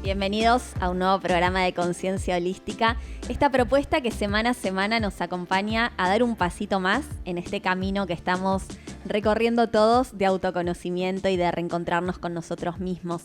Bienvenidos a un nuevo programa de Conciencia Holística, esta propuesta que semana a semana nos acompaña a dar un pasito más en este camino que estamos recorriendo todos de autoconocimiento y de reencontrarnos con nosotros mismos.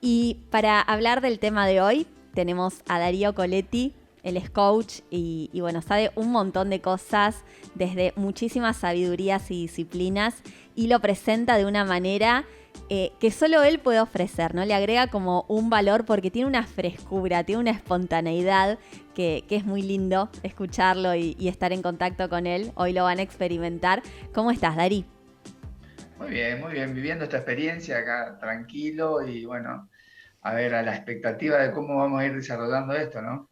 Y para hablar del tema de hoy tenemos a Darío Coletti. Él es coach y bueno, sabe un montón de cosas desde muchísimas sabidurías y disciplinas y lo presenta de una manera que solo él puede ofrecer, ¿no? Le agrega como un valor porque tiene una frescura, tiene una espontaneidad que es muy lindo escucharlo y estar en contacto con él. Hoy lo van a experimentar. ¿Cómo estás, Darí? Muy bien, viviendo esta experiencia acá tranquilo y bueno, a ver, a la expectativa de cómo vamos a ir desarrollando esto, ¿no?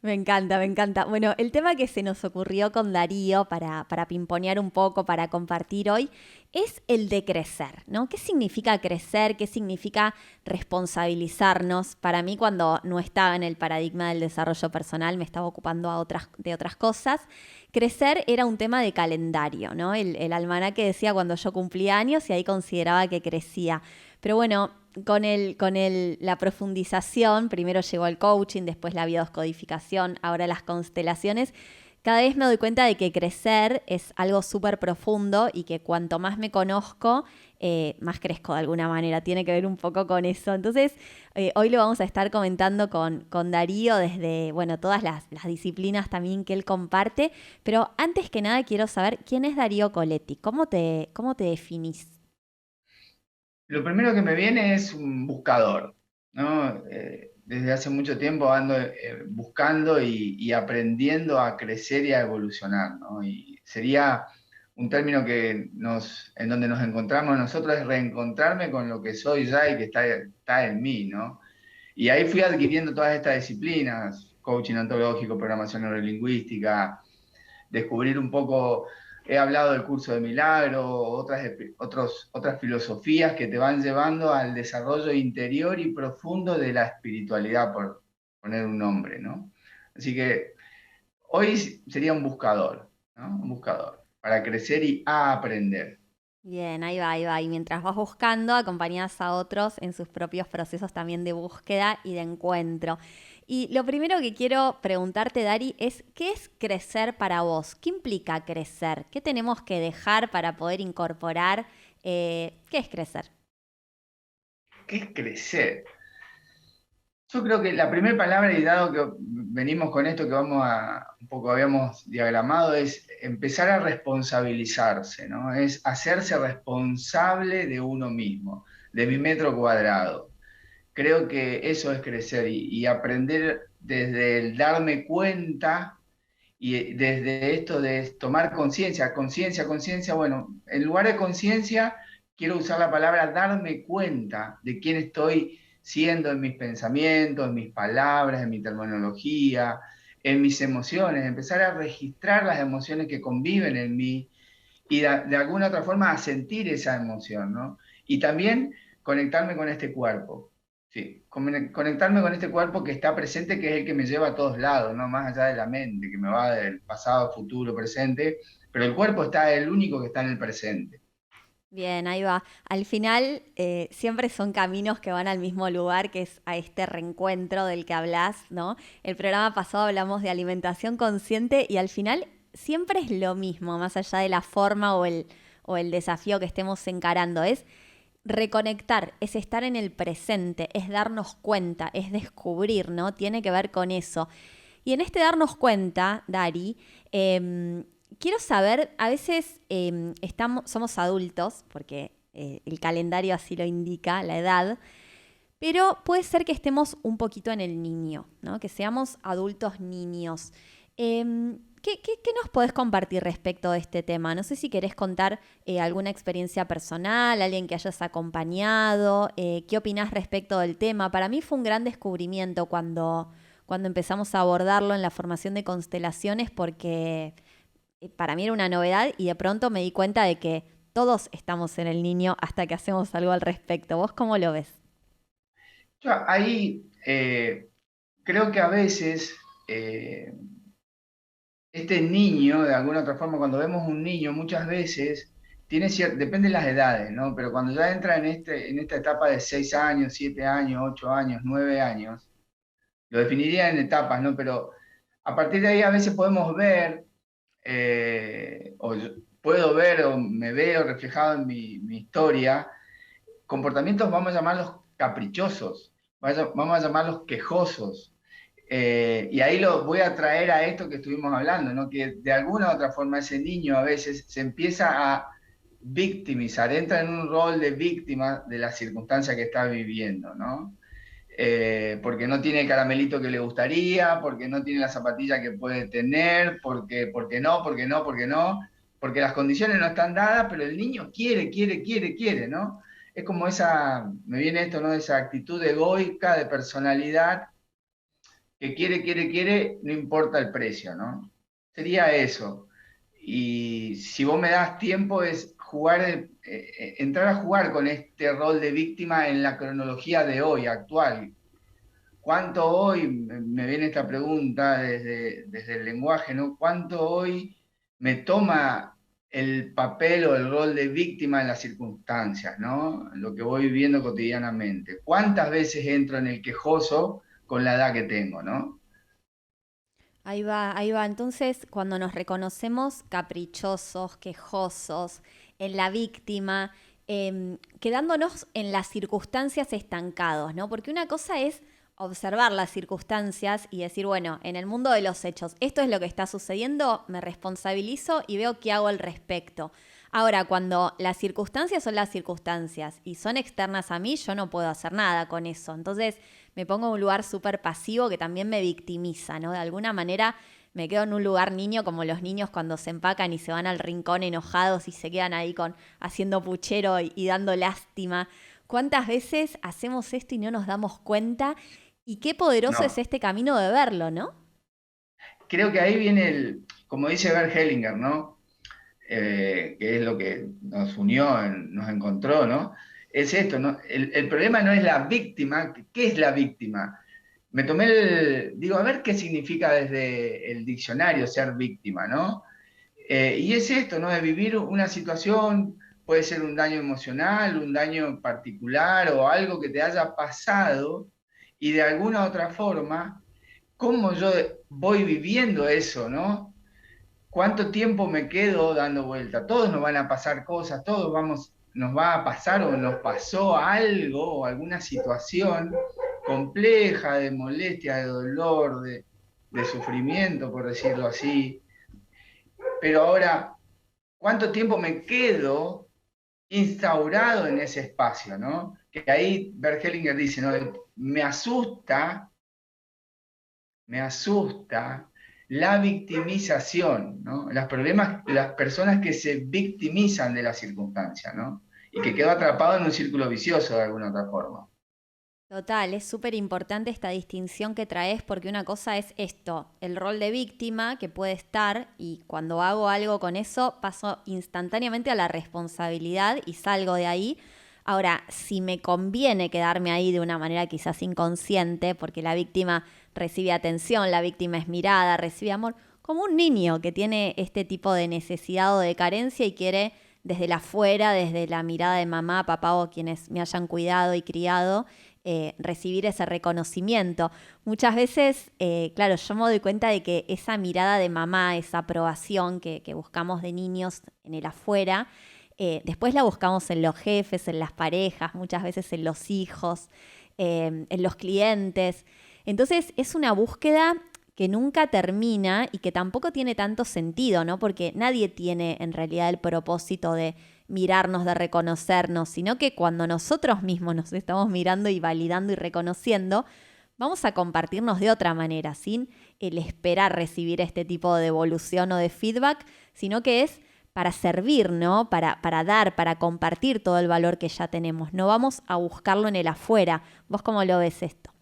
Me encanta, me encanta. Bueno, el tema que se nos ocurrió con Darío para pimponear un poco, para compartir hoy, es el de crecer, ¿no? ¿Qué significa crecer? ¿Qué significa responsabilizarnos? Para mí, cuando no estaba en el paradigma del desarrollo personal, me estaba ocupando de otras cosas. Crecer era un tema de calendario, ¿no? El almanaque decía cuando yo cumplía años y ahí consideraba que crecía. Pero bueno, la profundización, primero llegó el coaching, después la biodescodificación, ahora las constelaciones, cada vez me doy cuenta de que crecer es algo súper profundo y que cuanto más me conozco, más crezco de alguna manera. Tiene que ver un poco con eso. Entonces, hoy lo vamos a estar comentando con Darío desde, bueno, todas las disciplinas también que él comparte. Pero antes que nada quiero saber quién es Darío Coletti. ¿Cómo te definís? Lo primero que me viene es un buscador, ¿no? Desde hace mucho tiempo ando buscando y aprendiendo a crecer y a evolucionar, ¿no? Y sería un término en donde nos encontramos nosotros es reencontrarme con lo que soy ya y que está en mí, ¿no? Y ahí fui adquiriendo todas estas disciplinas, coaching ontológico, programación neurolingüística, descubrir un poco, he hablado del curso de milagro, otras filosofías que te van llevando al desarrollo interior y profundo de la espiritualidad, por poner un nombre, ¿no? Así que hoy sería un buscador, ¿no? Un buscador para crecer y a aprender. Bien, ahí va, ahí va. Y mientras vas buscando, acompañas a otros en sus propios procesos también de búsqueda y de encuentro. Y lo primero que quiero preguntarte, Dari, es ¿qué es crecer para vos? ¿Qué implica crecer? ¿Qué tenemos que dejar para poder incorporar? ¿Qué es crecer? ¿Qué es crecer? Yo creo que la primera palabra, y dado que venimos con esto que un poco habíamos diagramado, es empezar a responsabilizarse, ¿no? Es hacerse responsable de uno mismo, de mi metro cuadrado. Creo que eso es crecer y aprender desde el darme cuenta y desde esto de tomar conciencia, conciencia, conciencia, bueno, en lugar de conciencia, quiero usar la palabra darme cuenta de quién estoy siendo en mis pensamientos, en mis palabras, en mi terminología, en mis emociones, empezar a registrar las emociones que conviven en mí y de alguna otra forma a sentir esa emoción, ¿no? Y también conectarme con este cuerpo. Sí, conectarme con este cuerpo que está presente, que es el que me lleva a todos lados, ¿no? Más allá de la mente, que me va del pasado, futuro, presente, pero el cuerpo está el único que está en el presente. Bien, ahí va. Al final, siempre son caminos que van al mismo lugar, que es a este reencuentro del que hablas, ¿no? El programa pasado hablamos de alimentación consciente y al final siempre es lo mismo, más allá de la forma o el desafío que estemos encarando. Es reconectar, es estar en el presente, es darnos cuenta, es descubrir, ¿no? Tiene que ver con eso. Y en este darnos cuenta, Dari, quiero saber, a veces somos adultos, porque el calendario así lo indica, la edad, pero puede ser que estemos un poquito en el niño, ¿no? Que seamos adultos niños. ¿Qué nos podés compartir respecto de este tema? No sé si querés contar alguna experiencia personal, alguien que hayas acompañado, qué opinás respecto del tema. Para mí fue un gran descubrimiento cuando empezamos a abordarlo en la formación de constelaciones porque para mí era una novedad y de pronto me di cuenta de que todos estamos en el niño hasta que hacemos algo al respecto. ¿Vos cómo lo ves? Yo ahí creo que a veces este niño, de alguna otra forma, cuando vemos un niño, muchas veces depende de las edades, ¿no? Pero cuando ya entra en esta etapa de 6 años, 7 años, 8 años, 9 años, lo definiría en etapas, ¿no? Pero a partir de ahí a veces podemos ver, puedo ver o me veo reflejado en mi historia, comportamientos, vamos a llamarlos caprichosos, vamos a llamarlos quejosos. Y ahí lo voy a traer a esto que estuvimos hablando, ¿no? Que de alguna u otra forma ese niño a veces se empieza a victimizar, entra en un rol de víctima de la circunstancia que está viviendo, ¿no? Porque no tiene el caramelito que le gustaría, porque no tiene la zapatilla que puede tener, porque no, porque las condiciones no están dadas, pero el niño quiere, ¿no? Es como me viene esto, ¿no? Esa actitud egoica de personalidad que quiere, no importa el precio, ¿no? Sería eso. Y si vos me das tiempo es entrar a jugar con este rol de víctima en la cronología de hoy, actual. ¿Cuánto hoy, me viene esta pregunta desde el lenguaje, ¿no? ¿Cuánto hoy me toma el papel o el rol de víctima en las circunstancias, ¿no? Lo que voy viviendo cotidianamente. ¿Cuántas veces entro en el quejoso con la edad que tengo, ¿no? Ahí va, ahí va. Entonces, cuando nos reconocemos caprichosos, quejosos, en la víctima, quedándonos en las circunstancias estancados, ¿no? Porque una cosa es observar las circunstancias y decir, bueno, en el mundo de los hechos, esto es lo que está sucediendo, me responsabilizo y veo qué hago al respecto. Ahora, cuando las circunstancias son las circunstancias y son externas a mí, yo no puedo hacer nada con eso. Entonces, me pongo en un lugar súper pasivo que también me victimiza, ¿no? De alguna manera me quedo en un lugar niño, como los niños cuando se empacan y se van al rincón enojados y se quedan ahí haciendo puchero y dando lástima. ¿Cuántas veces hacemos esto y no nos damos cuenta? Y qué poderoso es No, este camino de verlo, ¿no? creo que ahí viene como dice Bert Hellinger, ¿no? Que es lo que nos unió, nos encontró, ¿no? Es esto, ¿no? El problema no es la víctima, ¿qué es la víctima? Digo, a ver qué significa desde el diccionario ser víctima, ¿no? Y es esto, ¿no? De vivir una situación, puede ser un daño emocional, un daño particular o algo que te haya pasado y de alguna otra forma, cómo yo voy viviendo eso, ¿no? ¿Cuánto tiempo me quedo dando vuelta? Todos nos van a pasar cosas, nos va a pasar o nos pasó algo o alguna situación compleja de molestia, de dolor, de sufrimiento, por decirlo así. Pero ahora, ¿cuánto tiempo me quedo instaurado en ese espacio, ¿no? Que ahí Bert Hellinger dice, ¿no? Me asusta, me asusta la victimización, ¿no? Las personas que se victimizan de la circunstancia, ¿no? Y que quedó atrapado en un círculo vicioso de alguna otra forma. Total, es súper importante esta distinción que traes porque una cosa es esto, el rol de víctima que puede estar y cuando hago algo con eso paso instantáneamente a la responsabilidad y salgo de ahí. Ahora, si me conviene quedarme ahí de una manera quizás inconsciente porque la víctima recibe atención, la víctima es mirada, recibe amor, como un niño que tiene este tipo de necesidad o de carencia y quiere desde la afuera, desde la mirada de mamá, papá o quienes me hayan cuidado y criado, recibir ese reconocimiento. Muchas veces, claro, yo me doy cuenta de que esa mirada de mamá, esa aprobación que buscamos de niños en el afuera, después la buscamos en los jefes, en las parejas, muchas veces en los hijos, en los clientes. Entonces es una búsqueda que nunca termina y que tampoco tiene tanto sentido, ¿no? Porque nadie tiene en realidad el propósito de mirarnos, de reconocernos, sino que cuando nosotros mismos nos estamos mirando y validando y reconociendo, vamos a compartirnos de otra manera, sin el esperar recibir este tipo de devolución o de feedback, sino que es para servir, ¿no? Para dar, para compartir todo el valor que ya tenemos. No vamos a buscarlo en el afuera. ¿Vos cómo lo ves esto?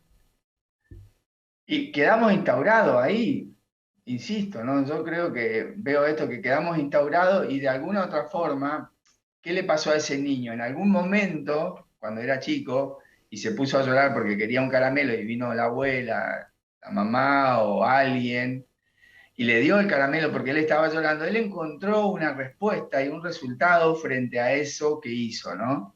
Y quedamos instaurados ahí, insisto, ¿no? Yo creo que veo esto, que quedamos instaurados y de alguna otra forma, ¿qué le pasó a ese niño? En algún momento, cuando era chico, y se puso a llorar porque quería un caramelo y vino la abuela, la mamá o alguien, y le dio el caramelo porque él estaba llorando, él encontró una respuesta y un resultado frente a eso que hizo, ¿no?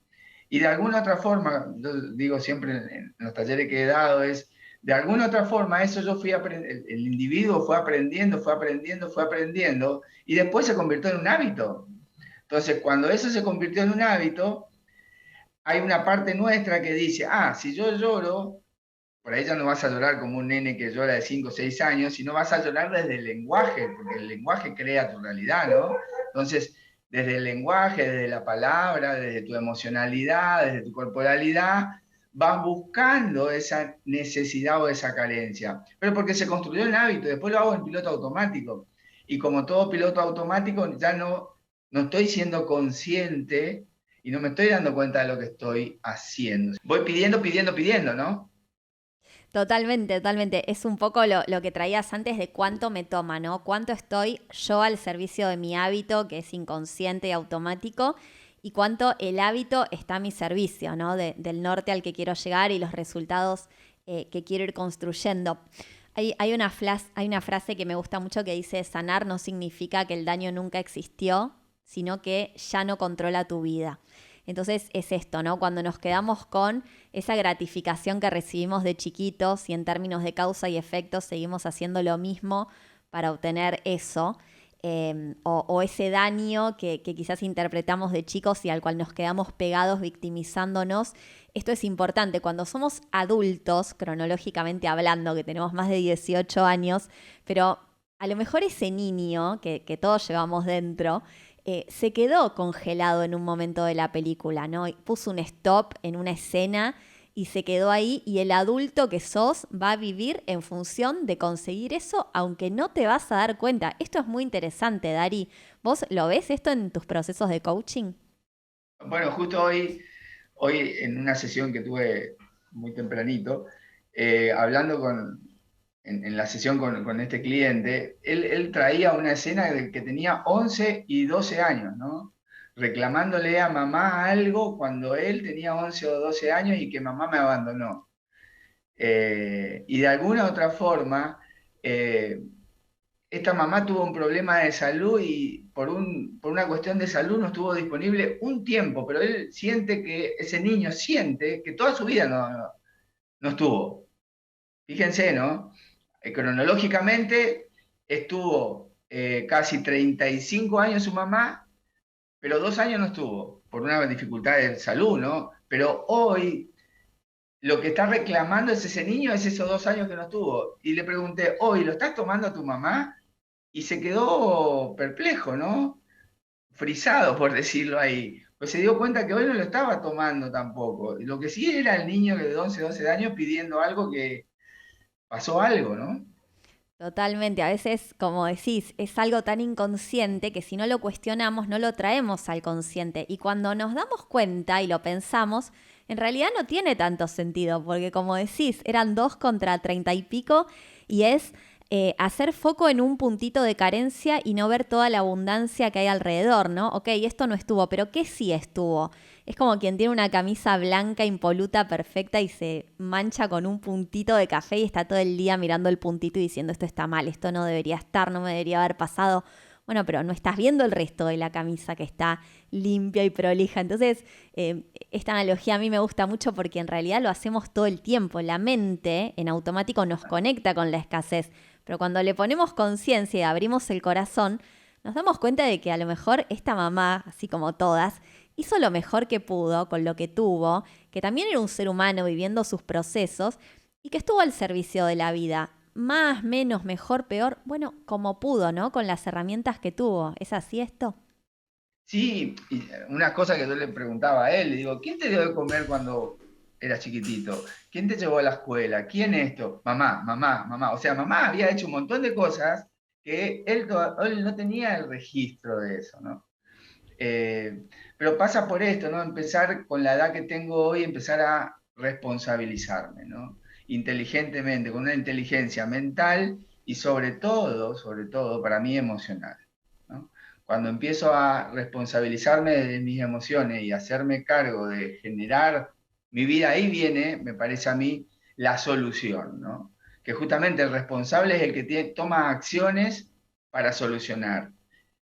Y de alguna otra forma, yo digo siempre en los talleres que he dado, es, de alguna otra forma, eso yo fui el individuo fue aprendiendo, fue aprendiendo, fue aprendiendo, y después se convirtió en un hábito. Entonces, cuando eso se convirtió en un hábito, hay una parte nuestra que dice, ah, si yo lloro, por ahí ya no vas a llorar como un nene que llora de 5 o 6 años, sino vas a llorar desde el lenguaje, porque el lenguaje crea tu realidad, ¿no? Entonces, desde el lenguaje, desde la palabra, desde tu emocionalidad, desde tu corporalidad, vas buscando esa necesidad o esa carencia. Pero porque se construyó el hábito, después lo hago en piloto automático. Y como todo piloto automático, ya no estoy siendo consciente y no me estoy dando cuenta de lo que estoy haciendo. Voy pidiendo, pidiendo, pidiendo, ¿no? Totalmente, totalmente. Es un poco lo que traías antes de cuánto me toma, ¿no? Cuánto estoy yo al servicio de mi hábito, que es inconsciente y automático, y cuánto el hábito está a mi servicio, ¿no? Del norte al que quiero llegar y los resultados que quiero ir construyendo. Hay una frase que me gusta mucho que dice, sanar no significa que el daño nunca existió, sino que ya no controla tu vida. Entonces es esto, ¿no? Cuando nos quedamos con esa gratificación que recibimos de chiquitos y en términos de causa y efecto seguimos haciendo lo mismo para obtener eso, o ese daño que quizás interpretamos de chicos y al cual nos quedamos pegados victimizándonos. Esto es importante. Cuando somos adultos, cronológicamente hablando, que tenemos más de 18 años, pero a lo mejor ese niño que todos llevamos dentro, se quedó congelado en un momento de la película, ¿no? Puso un stop en una escena y se quedó ahí y el adulto que sos va a vivir en función de conseguir eso, aunque no te vas a dar cuenta. Esto es muy interesante, Dari. ¿Vos lo ves esto en tus procesos de coaching? Bueno, justo hoy en una sesión que tuve muy tempranito, hablando en la sesión con este cliente, él traía una escena de que tenía 11 y 12 años, ¿no? Reclamándole a mamá algo cuando él tenía 11 o 12 años y que mamá me abandonó. Y de alguna otra forma, eh, esta mamá tuvo un problema de salud y por una cuestión de salud no estuvo disponible un tiempo, pero él siente que, ese niño siente que toda su vida no estuvo. Fíjense, ¿no? Cronológicamente estuvo casi 35 años su mamá, pero 2 años no estuvo, por una dificultad de salud, ¿no? Pero hoy lo que está reclamando es ese niño, es esos 2 años que no estuvo. Y le pregunté, hoy, ¿lo estás tomando a tu mamá? Y se quedó perplejo, ¿no? Frisado, por decirlo ahí. Pues se dio cuenta que hoy no lo estaba tomando tampoco. Lo que sí era el niño de 11, 12 años pidiendo algo que pasó algo, ¿no? Totalmente, a veces, como decís, es algo tan inconsciente que si no lo cuestionamos, no lo traemos al consciente. Y cuando nos damos cuenta y lo pensamos, en realidad no tiene tanto sentido, porque como decís, eran 2 contra 30 y pico, y es hacer foco en un puntito de carencia y no ver toda la abundancia que hay alrededor, ¿no? Ok, esto no estuvo, pero ¿qué sí estuvo? Es como quien tiene una camisa blanca, impoluta, perfecta y se mancha con un puntito de café y está todo el día mirando el puntito y diciendo esto está mal, esto no debería estar, no me debería haber pasado. Bueno, pero no estás viendo el resto de la camisa que está limpia y prolija. Entonces, esta analogía a mí me gusta mucho porque en realidad lo hacemos todo el tiempo. La mente en automático nos conecta con la escasez, pero cuando le ponemos conciencia y abrimos el corazón, nos damos cuenta de que a lo mejor esta mamá, así como todas, hizo lo mejor que pudo con lo que tuvo, que también era un ser humano viviendo sus procesos y que estuvo al servicio de la vida. Más, menos, mejor, peor, bueno, como pudo, ¿no? Con las herramientas que tuvo. ¿Es así esto? Sí, y una cosa que yo le preguntaba a él, le digo, ¿quién te dio de comer cuando eras chiquitito? ¿Quién te llevó a la escuela? ¿Quién esto? Mamá, mamá, mamá. O sea, mamá había hecho un montón de cosas que él no tenía el registro de eso, ¿no? Eh, pero pasa por esto, ¿no? Empezar con la edad que tengo hoy, empezar a responsabilizarme, ¿no? Inteligentemente, con una inteligencia mental y sobre todo, para mí emocional, ¿no? Cuando empiezo a responsabilizarme de mis emociones y hacerme cargo de generar mi vida, ahí viene, me parece a mí, la solución, ¿no? Que justamente el responsable es el que toma acciones para solucionar.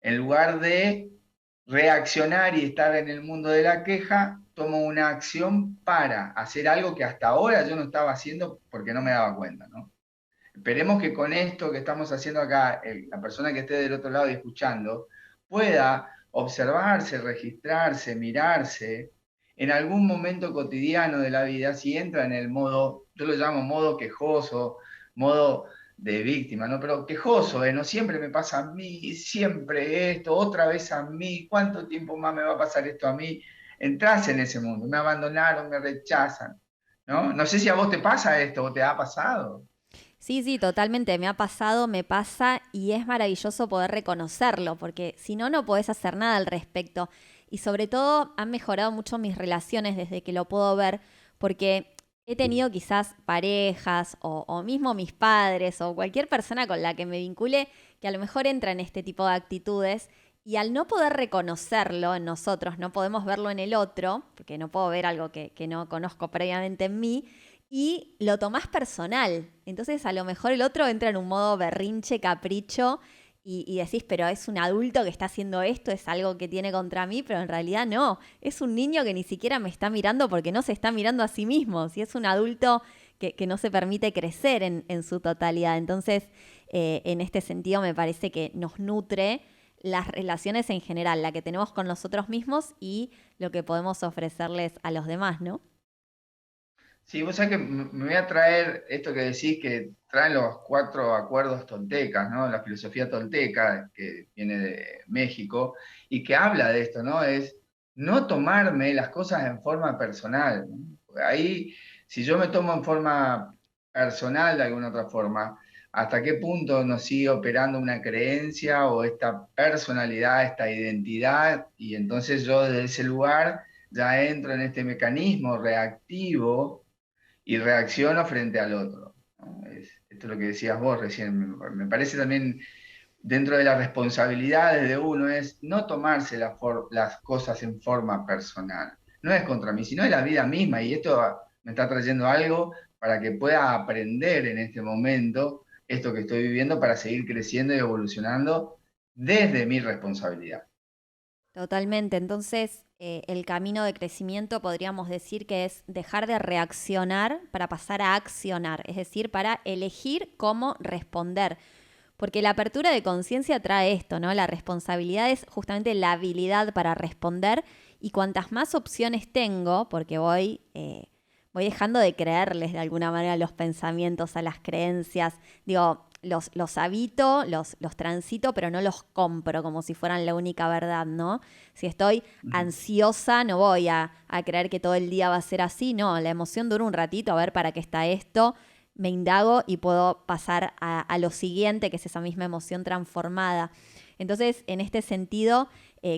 En lugar de reaccionar y estar en el mundo de la queja, tomo una acción para hacer algo que hasta ahora yo no estaba haciendo porque no me daba cuenta, ¿no? Esperemos que con esto que estamos haciendo acá, la persona que esté del otro lado y escuchando, pueda observarse, registrarse, mirarse en algún momento cotidiano de la vida, si entra en el modo, yo lo llamo modo quejoso, modo de víctima, ¿no? Pero quejoso, ¿eh? No siempre me pasa a mí, siempre esto, otra vez a mí, ¿cuánto tiempo más me va a pasar esto a mí? Entrás en ese mundo, me abandonaron, me rechazan, ¿no? No sé si a vos te pasa esto o te ha pasado. Sí, sí, totalmente. Me ha pasado, me pasa y es maravilloso poder reconocerlo, porque si no, no podés hacer nada al respecto. Y sobre todo han mejorado mucho mis relaciones desde que lo puedo ver, porque he tenido quizás parejas o mismo mis padres o cualquier persona con la que me vincule que a lo mejor entra en este tipo de actitudes y al no poder reconocerlo en nosotros, no podemos verlo en el otro, porque no puedo ver algo que no conozco previamente en mí, y lo tomás personal. Entonces a lo mejor el otro entra en un modo berrinche, capricho y decís, pero es un adulto que está haciendo esto, es algo que tiene contra mí, pero en realidad no. Es un niño que ni siquiera me está mirando porque no se está mirando a sí mismo. Si es un adulto que no se permite crecer en su totalidad. Entonces, en este sentido me parece que nos nutre las relaciones en general, la que tenemos con nosotros mismos y lo que podemos ofrecerles a los demás, ¿no? Sí, vos sabés que me voy a traer esto que decís que traen los cuatro acuerdos toltecas, ¿no? La filosofía tolteca, que viene de México, y que habla de esto, ¿no? Es no tomarme las cosas en forma personal, ¿no? Ahí, si yo me tomo en forma personal de alguna otra forma, ¿hasta qué punto nos sigue operando una creencia o esta personalidad, esta identidad? Y entonces yo desde ese lugar ya entro en este mecanismo reactivo y reacciono frente al otro, ¿no? Esto es lo que decías vos recién. Me parece también dentro de las responsabilidades de uno es no tomarse las cosas en forma personal. No es contra mí, sino es la vida misma. Y esto me está trayendo algo para que pueda aprender en este momento esto que estoy viviendo para seguir creciendo y evolucionando desde mi responsabilidad. Totalmente. Entonces, el camino de crecimiento podríamos decir que es dejar de reaccionar para pasar a accionar, es decir, para elegir cómo responder. Porque la apertura de conciencia trae esto, ¿no? La responsabilidad es justamente la habilidad para responder y cuantas más opciones tengo, porque voy dejando de creerles de alguna manera a los pensamientos, a las creencias, digo, los habito, los transito, pero no los compro como si fueran la única verdad, ¿no? Si estoy Ujú. ansiosa, no voy a creer que todo el día va a ser así, no, la emoción dura un ratito, a ver para qué está esto, me indago y puedo pasar a lo siguiente, que es esa misma emoción transformada. Entonces, en este sentido,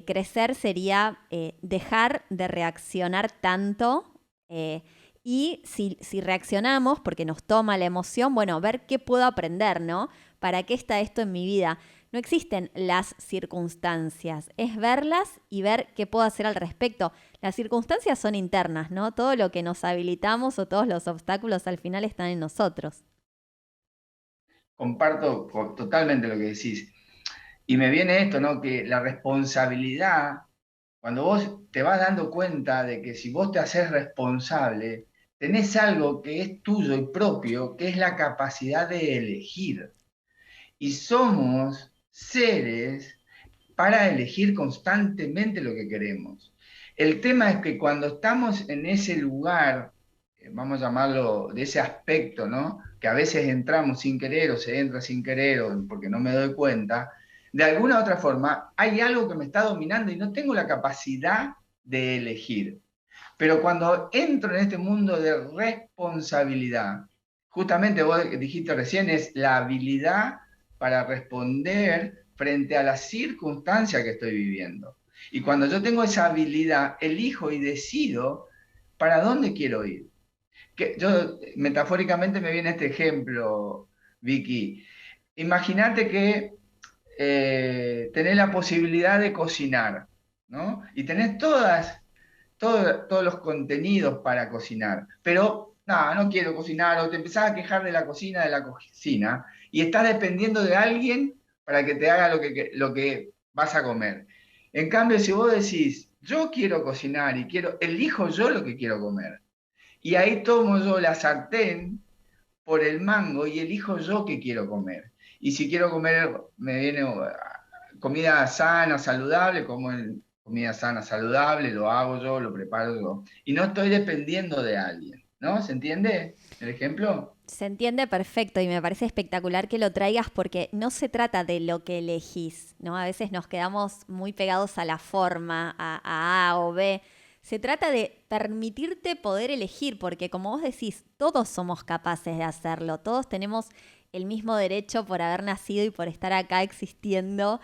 crecer sería dejar de reaccionar tanto y si reaccionamos, porque nos toma la emoción, bueno, ver qué puedo aprender, ¿no? ¿Para qué está esto en mi vida? No existen las circunstancias, es verlas y ver qué puedo hacer al respecto. Las circunstancias son internas, ¿no? Todo lo que nos habilitamos o todos los obstáculos al final están en nosotros. Comparto totalmente lo que decís. Y me viene esto, ¿no? Que la responsabilidad, cuando vos te vas dando cuenta de que si vos te haces responsable, tenés algo que es tuyo y propio, que es la capacidad de elegir. Y somos seres para elegir constantemente lo que queremos. El tema es que cuando estamos en ese lugar, vamos a llamarlo de ese aspecto, ¿no? Que a veces entramos sin querer o se entra sin querer o porque no me doy cuenta, de alguna u otra forma hay algo que me está dominando y no tengo la capacidad de elegir. Pero cuando entro en este mundo de responsabilidad, justamente vos dijiste recién, es la habilidad para responder frente a la circunstancia que estoy viviendo. Y cuando yo tengo esa habilidad, elijo y decido para dónde quiero ir. Que yo, metafóricamente me viene este ejemplo, Vicky. Imagínate que tenés la posibilidad de cocinar, ¿no? Y tenés todos los contenidos para cocinar, pero no quiero cocinar, o te empezás a quejar de la cocina, y estás dependiendo de alguien para que te haga lo que vas a comer. En cambio, si vos decís, yo quiero cocinar y elijo yo lo que quiero comer, y ahí tomo yo la sartén por el mango y elijo yo qué quiero comer. Y si quiero comer, me viene comida sana, saludable, comida sana, saludable, lo hago yo, lo preparo yo. Y no estoy dependiendo de alguien, ¿no? ¿Se entiende el ejemplo? Se entiende perfecto y me parece espectacular que lo traigas porque no se trata de lo que elegís, ¿no? A veces nos quedamos muy pegados a la forma, a o B. Se trata de permitirte poder elegir, porque como vos decís, todos somos capaces de hacerlo, todos tenemos el mismo derecho por haber nacido y por estar acá existiendo,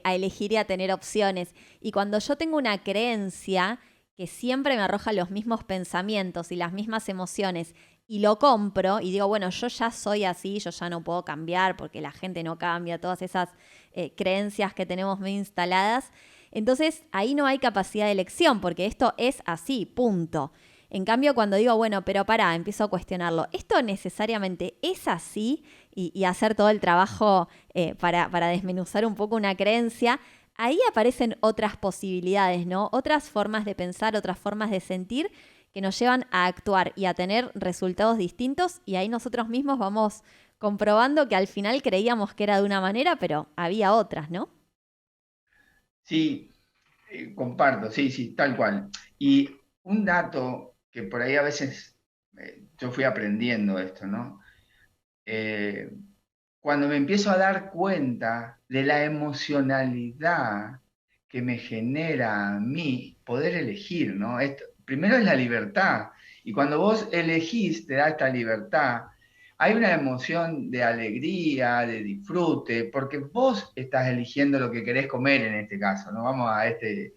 a elegir y a tener opciones. Y cuando yo tengo una creencia que siempre me arroja los mismos pensamientos y las mismas emociones, y lo compro y digo, bueno, yo ya soy así, yo ya no puedo cambiar porque la gente no cambia, todas esas creencias que tenemos muy instaladas, entonces ahí no hay capacidad de elección porque esto es así, punto. En cambio, cuando digo, bueno, pero pará, empiezo a cuestionarlo, ¿esto necesariamente es así? Y hacer todo el trabajo para desmenuzar un poco una creencia, ahí aparecen otras posibilidades, ¿no? Otras formas de pensar, otras formas de sentir que nos llevan a actuar y a tener resultados distintos y ahí nosotros mismos vamos comprobando que al final creíamos que era de una manera, pero había otras, ¿no? Sí, comparto, sí, sí, tal cual. Y un dato que por ahí a veces yo fui aprendiendo esto, ¿no? Eh, Cuando me empiezo a dar cuenta de la emocionalidad que me genera a mí poder elegir, ¿no? Primero es la libertad, y cuando vos elegís, te da esta libertad, hay una emoción de alegría, de disfrute, porque vos estás eligiendo lo que querés comer en este caso, ¿no? Vamos a este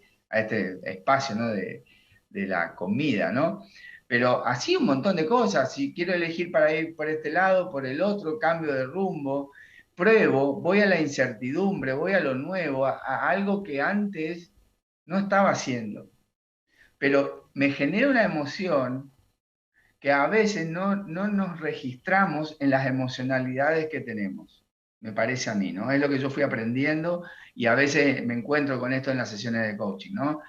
espacio, ¿no? De la comida, ¿no? Pero así un montón de cosas. Si quiero elegir para ir por este lado, por el otro, cambio de rumbo, pruebo, voy a la incertidumbre, voy a lo nuevo, a algo que antes no estaba haciendo. Pero me genera una emoción que a veces no nos registramos en las emocionalidades que tenemos. Me parece a mí, ¿no? Es lo que yo fui aprendiendo y a veces me encuentro con esto en las sesiones de coaching, ¿no?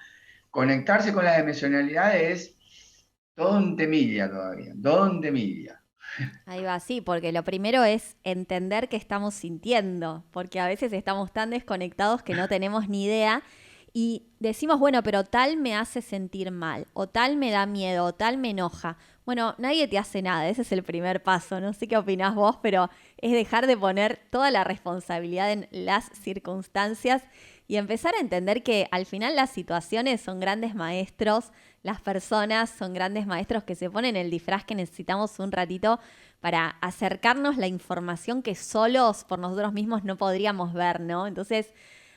Conectarse con las emocionalidades es todo un temilla todavía, todo un temilla. Ahí va, sí, porque lo primero es entender qué estamos sintiendo, porque a veces estamos tan desconectados que no tenemos ni idea y decimos, bueno, pero tal me hace sentir mal, o tal me da miedo, o tal me enoja. Bueno, nadie te hace nada, ese es el primer paso, no sé qué opinás vos, pero es dejar de poner toda la responsabilidad en las circunstancias y empezar a entender que al final las situaciones son grandes maestros, las personas son grandes maestros que se ponen el disfraz que necesitamos un ratito para acercarnos la información que solos por nosotros mismos no podríamos ver, ¿no? Entonces,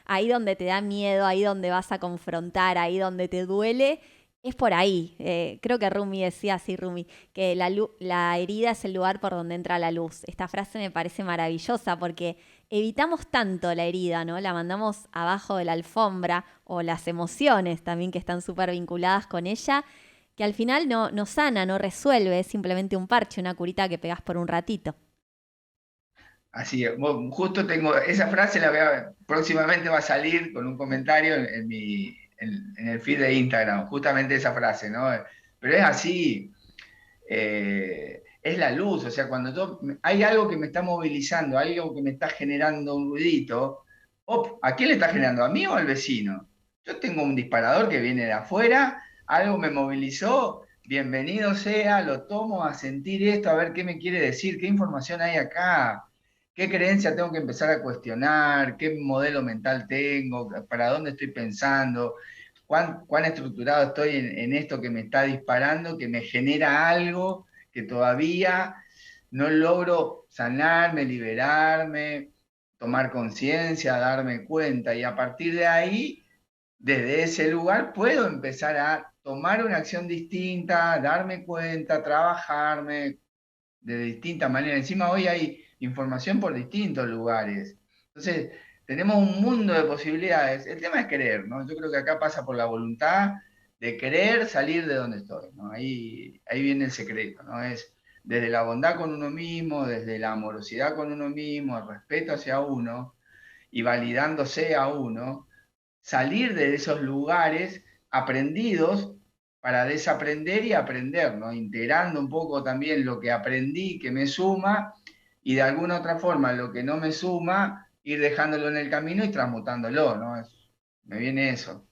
ahí donde te da miedo, ahí donde vas a confrontar, ahí donde te duele, es por ahí. Creo que Rumi decía así, Rumi, que la herida es el lugar por donde entra la luz. Esta frase me parece maravillosa porque evitamos tanto la herida, ¿no? La mandamos abajo de la alfombra o las emociones también que están súper vinculadas con ella, que al final no sana, no resuelve, es simplemente un parche, una curita que pegás por un ratito. Así es. Bueno, justo tengo esa frase, próximamente va a salir con un comentario en el feed de Instagram, justamente esa frase, ¿no? Pero es así, es la luz, o sea, hay algo que me está movilizando, algo que me está generando un ruidito, ¿a quién le está generando? ¿A mí o al vecino? Yo tengo un disparador que viene de afuera, algo me movilizó, bienvenido sea, lo tomo a sentir esto, a ver qué me quiere decir, qué información hay acá, qué creencia tengo que empezar a cuestionar, qué modelo mental tengo, para dónde estoy pensando, cuán estructurado estoy en esto que me está disparando, que me genera algo que todavía no logro sanarme, liberarme, tomar conciencia, darme cuenta. Y a partir de ahí, desde ese lugar, puedo empezar a tomar una acción distinta, darme cuenta, trabajarme de distintas maneras. Encima hoy hay información por distintos lugares. Entonces, tenemos un mundo de posibilidades. El tema es querer, ¿no? Yo creo que acá pasa por la voluntad de querer salir de donde estoy, ¿no? Ahí viene el secreto, ¿no? Es desde la bondad con uno mismo, desde la amorosidad con uno mismo, el respeto hacia uno, y validándose a uno, salir de esos lugares aprendidos para desaprender y aprender, ¿no? Integrando un poco también lo que aprendí que me suma y de alguna otra forma lo que no me suma, ir dejándolo en el camino y transmutándolo, ¿no? Me viene eso.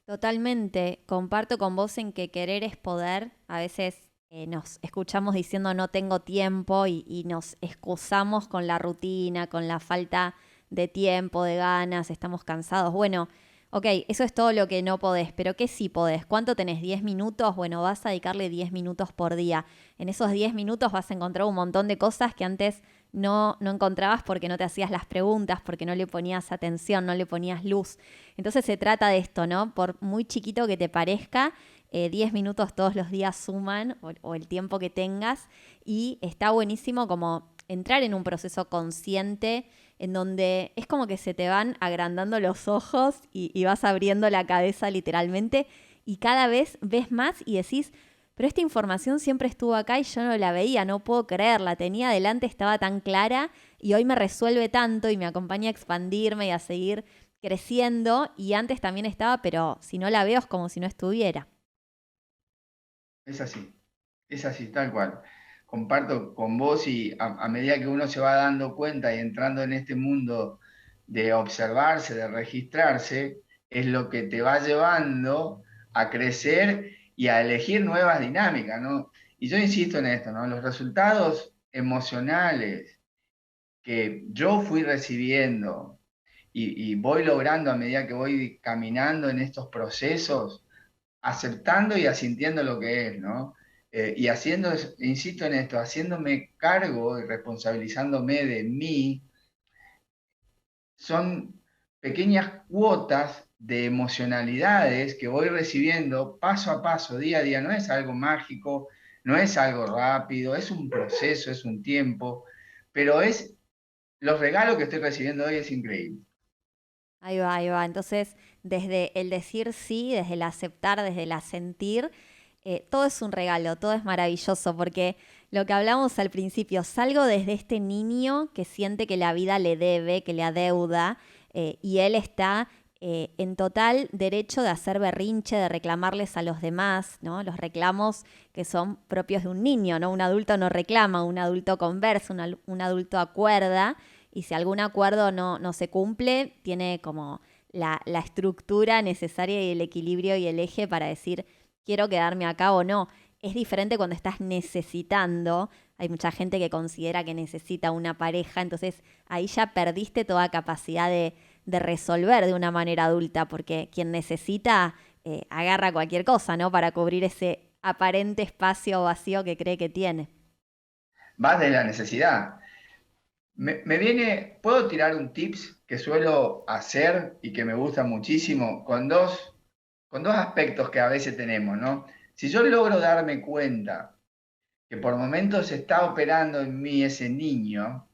Totalmente, comparto con vos en que querer es poder. A veces nos escuchamos diciendo no tengo tiempo y nos excusamos con la rutina, con la falta de tiempo, de ganas, estamos cansados. Bueno, ok, eso es todo lo que no podés, pero ¿qué sí podés? ¿Cuánto tenés? ¿10 minutos? Bueno, vas a dedicarle 10 minutos por día. En esos 10 minutos vas a encontrar un montón de cosas que antes no encontrabas porque no te hacías las preguntas, porque no le ponías atención, no le ponías luz. Entonces se trata de esto, ¿no? Por muy chiquito que te parezca, 10 minutos todos los días suman o el tiempo que tengas y está buenísimo como entrar en un proceso consciente en donde es como que se te van agrandando los ojos y vas abriendo la cabeza literalmente y cada vez ves más y decís, pero esta información siempre estuvo acá y yo no la veía, no puedo creerla, tenía adelante, estaba tan clara y hoy me resuelve tanto y me acompaña a expandirme y a seguir creciendo y antes también estaba, pero si no la veo es como si no estuviera. Es así, tal cual. Comparto con vos y a medida que uno se va dando cuenta y entrando en este mundo de observarse, de registrarse, es lo que te va llevando a crecer y a elegir nuevas dinámicas, ¿no? Y yo insisto en esto, ¿no? Los resultados emocionales que yo fui recibiendo y voy logrando a medida que voy caminando en estos procesos, aceptando y asintiendo lo que es, ¿no? Y haciendo, insisto en esto, haciéndome cargo y responsabilizándome de mí, son pequeñas cuotas de emocionalidades que voy recibiendo paso a paso, día a día. No es algo mágico, no es algo rápido, es un proceso, es un tiempo, pero es los regalos que estoy recibiendo hoy es increíble. Ahí va, ahí va. Entonces, desde el decir sí, desde el aceptar, desde el asentir, todo es un regalo, todo es maravilloso, porque lo que hablamos al principio, salgo desde este niño que siente que la vida le debe, que le adeuda, y él está en total derecho de hacer berrinche, de reclamarles a los demás, ¿no? Los reclamos que son propios de un niño, ¿no? Un adulto no reclama, un adulto conversa, un adulto acuerda, y si algún acuerdo no se cumple, tiene como la estructura necesaria y el equilibrio y el eje para decir quiero quedarme acá o no. Es diferente cuando estás necesitando. Hay mucha gente que considera que necesita una pareja, entonces ahí ya perdiste toda capacidad de resolver de una manera adulta, porque quien necesita agarra cualquier cosa, ¿no? Para cubrir ese aparente espacio vacío que cree que tiene. Vas de la necesidad. Me viene, ¿puedo tirar un tips que suelo hacer y que me gusta muchísimo con dos aspectos que a veces tenemos, ¿no? Si yo logro darme cuenta que por momentos está operando en mí ese niño,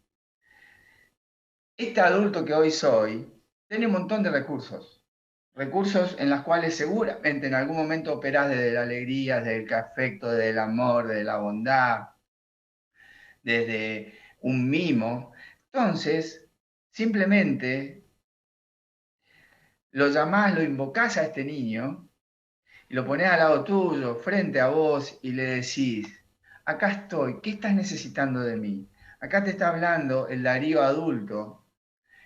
este adulto que hoy soy tiene un montón de recursos. Recursos en los cuales seguramente en algún momento operás desde la alegría, desde el afecto, desde el amor, desde la bondad, desde un mimo. Entonces, simplemente lo llamás, lo invocás a este niño y lo ponés al lado tuyo, frente a vos, y le decís, acá estoy, ¿qué estás necesitando de mí? Acá te está hablando el Darío adulto,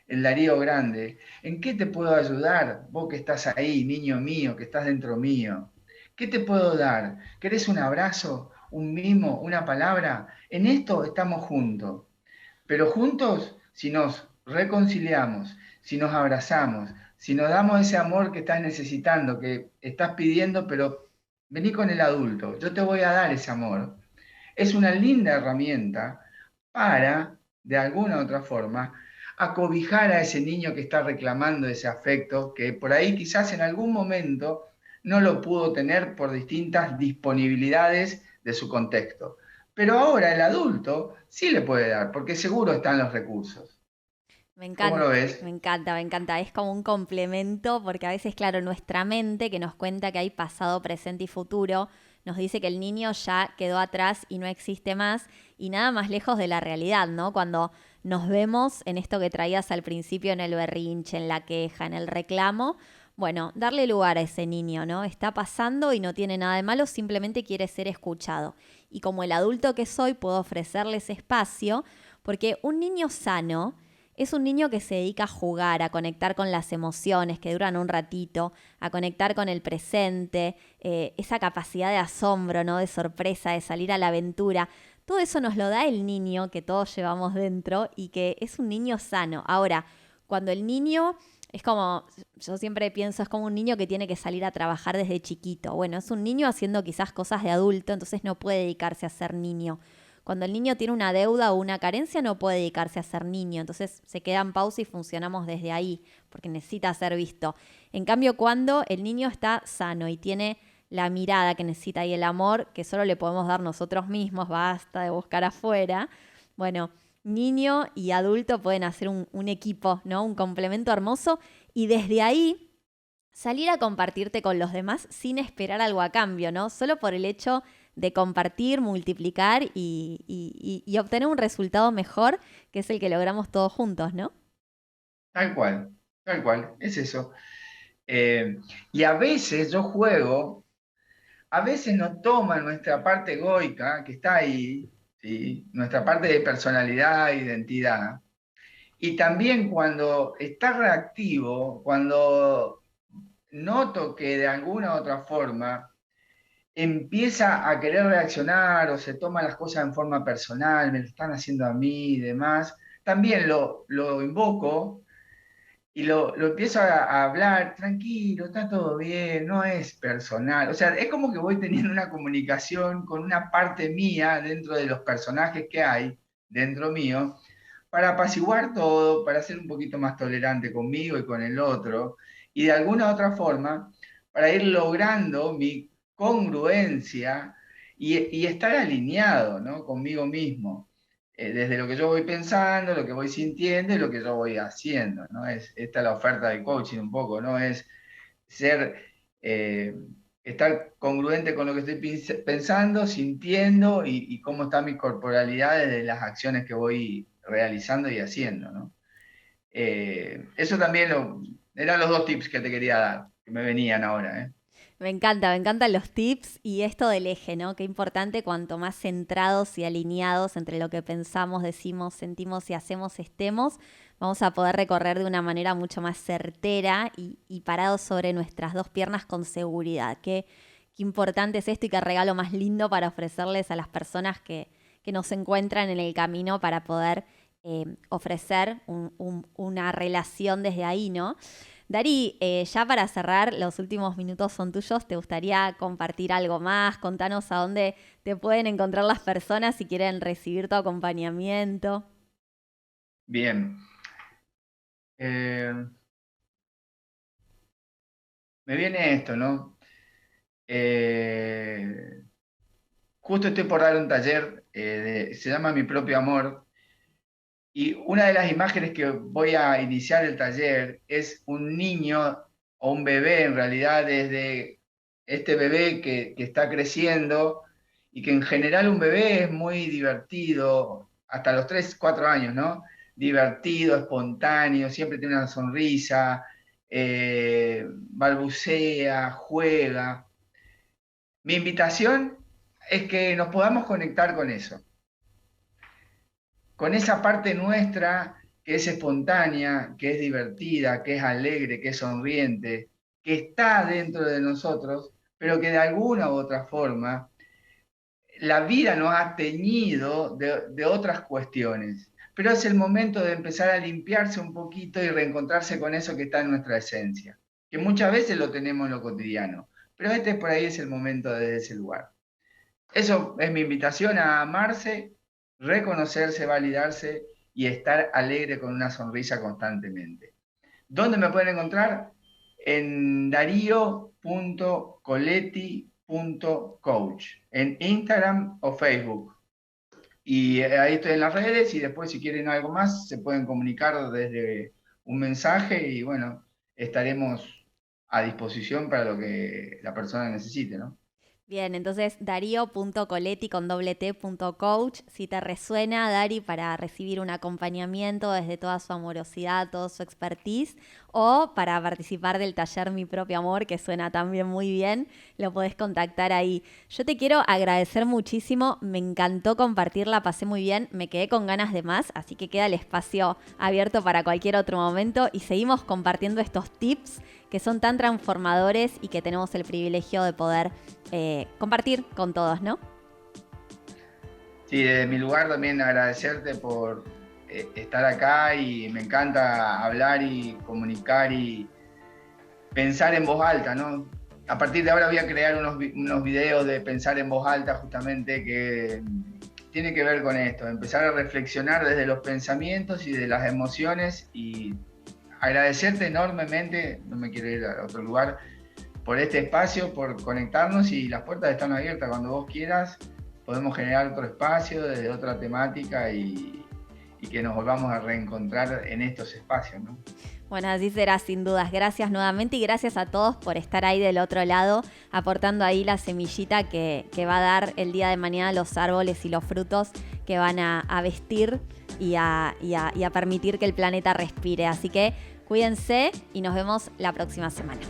el Darío grande. ¿En qué te puedo ayudar? Vos que estás ahí, niño mío, que estás dentro mío. ¿Qué te puedo dar? ¿Querés un abrazo, un mimo, una palabra? En esto estamos juntos. Pero juntos, si nos reconciliamos, si nos abrazamos, si nos damos ese amor que estás necesitando, que estás pidiendo, pero vení con el adulto, yo te voy a dar ese amor, es una linda herramienta para, de alguna u otra forma, acobijar a ese niño que está reclamando ese afecto, que por ahí quizás en algún momento no lo pudo tener por distintas disponibilidades de su contexto. Pero ahora el adulto sí le puede dar, porque seguro están los recursos. Me ¿Cómo lo encanta, ves? me encanta, me encanta. Es como un complemento porque a veces, claro, nuestra mente que nos cuenta que hay pasado, presente y futuro, nos dice que el niño ya quedó atrás y no existe más y nada más lejos de la realidad, ¿no? Cuando nos vemos en esto que traías al principio, en el berrinche, en la queja, en el reclamo. Bueno, darle lugar a ese niño, ¿no? Está pasando y no tiene nada de malo, simplemente quiere ser escuchado. Y como el adulto que soy, puedo ofrecerles espacio, porque un niño sano es un niño que se dedica a jugar, a conectar con las emociones que duran un ratito, a conectar con el presente, esa capacidad de asombro, ¿no? De sorpresa, de salir a la aventura. Todo eso nos lo da el niño que todos llevamos dentro y que es un niño sano. Ahora, cuando el niño es como, yo siempre pienso, es como un niño que tiene que salir a trabajar desde chiquito. Bueno, es un niño haciendo quizás cosas de adulto, entonces no puede dedicarse a ser niño. Cuando el niño tiene una deuda o una carencia, no puede dedicarse a ser niño. Entonces se queda en pausa y funcionamos desde ahí, porque necesita ser visto. En cambio, cuando el niño está sano y tiene la mirada que necesita y el amor que solo le podemos dar nosotros mismos, basta de buscar afuera. Bueno, niño y adulto pueden hacer un equipo, ¿no? Un complemento hermoso y desde ahí salir a compartirte con los demás sin esperar algo a cambio, ¿no? Solo por el hecho de compartir, multiplicar y obtener un resultado mejor, que es el que logramos todos juntos, ¿no? Tal cual, es eso. Y a veces yo juego, a veces nos toma nuestra parte egoica, que está ahí, ¿sí? Nuestra parte de personalidad, identidad. Y también cuando está reactivo, cuando noto que de alguna u otra forma empieza a querer reaccionar o se toma las cosas en forma personal, me lo están haciendo a mí y demás, también lo invoco y lo empiezo a hablar, tranquilo, está todo bien, no es personal. O sea, es como que voy teniendo una comunicación con una parte mía dentro de los personajes que hay dentro mío, para apaciguar todo, para ser un poquito más tolerante conmigo y con el otro, y de alguna otra forma, para ir logrando mi congruencia y estar alineado, ¿no? Conmigo mismo, desde lo que yo voy pensando, lo que voy sintiendo y lo que yo voy haciendo, ¿no? Esta es la oferta de coaching un poco, ¿no? Es ser, eh, estar congruente con lo que estoy pensando, sintiendo y cómo está mi corporalidad desde las acciones que voy realizando y haciendo, ¿no? Eso también eran los dos tips que te quería dar, que me venían ahora, ¿eh? Me encantan los tips y esto del eje, ¿no? Qué importante cuanto más centrados y alineados entre lo que pensamos, decimos, sentimos y hacemos estemos, vamos a poder recorrer de una manera mucho más certera y parados sobre nuestras dos piernas con seguridad. Qué importante es esto y qué regalo más lindo para ofrecerles a las personas que nos encuentran en el camino para poder ofrecer una relación desde ahí, ¿no? Dari, ya para cerrar, los últimos minutos son tuyos. ¿Te gustaría compartir algo más? Contanos a dónde te pueden encontrar las personas si quieren recibir tu acompañamiento. Bien. Me viene esto, ¿no? Eh, Justo estoy por dar un taller, se llama Mi propio amor. Y una de las imágenes que voy a iniciar el taller es un niño o un bebé, en realidad, desde este bebé que está creciendo y que en general un bebé es muy divertido, hasta los 3 4 años, ¿no? Divertido, espontáneo, siempre tiene una sonrisa, balbucea, juega. Mi invitación es que nos podamos conectar con esa parte nuestra que es espontánea, que es divertida, que es alegre, que es sonriente, que está dentro de nosotros, pero que de alguna u otra forma la vida nos ha teñido de otras cuestiones. Pero es el momento de empezar a limpiarse un poquito y reencontrarse con eso que está en nuestra esencia, que muchas veces lo tenemos en lo cotidiano, pero este por ahí es el momento desde ese lugar. Eso es mi invitación a amarse, reconocerse, validarse y estar alegre con una sonrisa constantemente. ¿Dónde me pueden encontrar? En darío.coletti.coach, en Instagram o Facebook. Y ahí estoy en las redes y después si quieren algo más se pueden comunicar desde un mensaje y bueno, estaremos a disposición para lo que la persona necesite, ¿no? Bien, entonces darío.coletti con doble t.coach, si te resuena, Dari, para recibir un acompañamiento desde toda su amorosidad, toda su expertise, o para participar del taller Mi Propio Amor, que suena también muy bien, lo podés contactar ahí. Yo te quiero agradecer muchísimo, me encantó compartirla, pasé muy bien, me quedé con ganas de más, así que queda el espacio abierto para cualquier otro momento y seguimos compartiendo estos tips que son tan transformadores y que tenemos el privilegio de poder compartir con todos, ¿no? Sí, desde mi lugar también agradecerte por estar acá y me encanta hablar y comunicar y pensar en voz alta, ¿no? A partir de ahora voy a crear unos videos de pensar en voz alta justamente que tiene que ver con esto, empezar a reflexionar desde los pensamientos y de las emociones y agradecerte enormemente, no me quiero ir a otro lugar, por este espacio, por conectarnos y las puertas están abiertas. Cuando vos quieras podemos generar otro espacio desde otra temática y que nos volvamos a reencontrar en estos espacios, ¿no? Bueno, así será sin dudas. Gracias nuevamente y gracias a todos por estar ahí del otro lado, aportando ahí la semillita que va a dar el día de mañana los árboles y los frutos que van a vestir y a permitir que el planeta respire. Así que cuídense y nos vemos la próxima semana.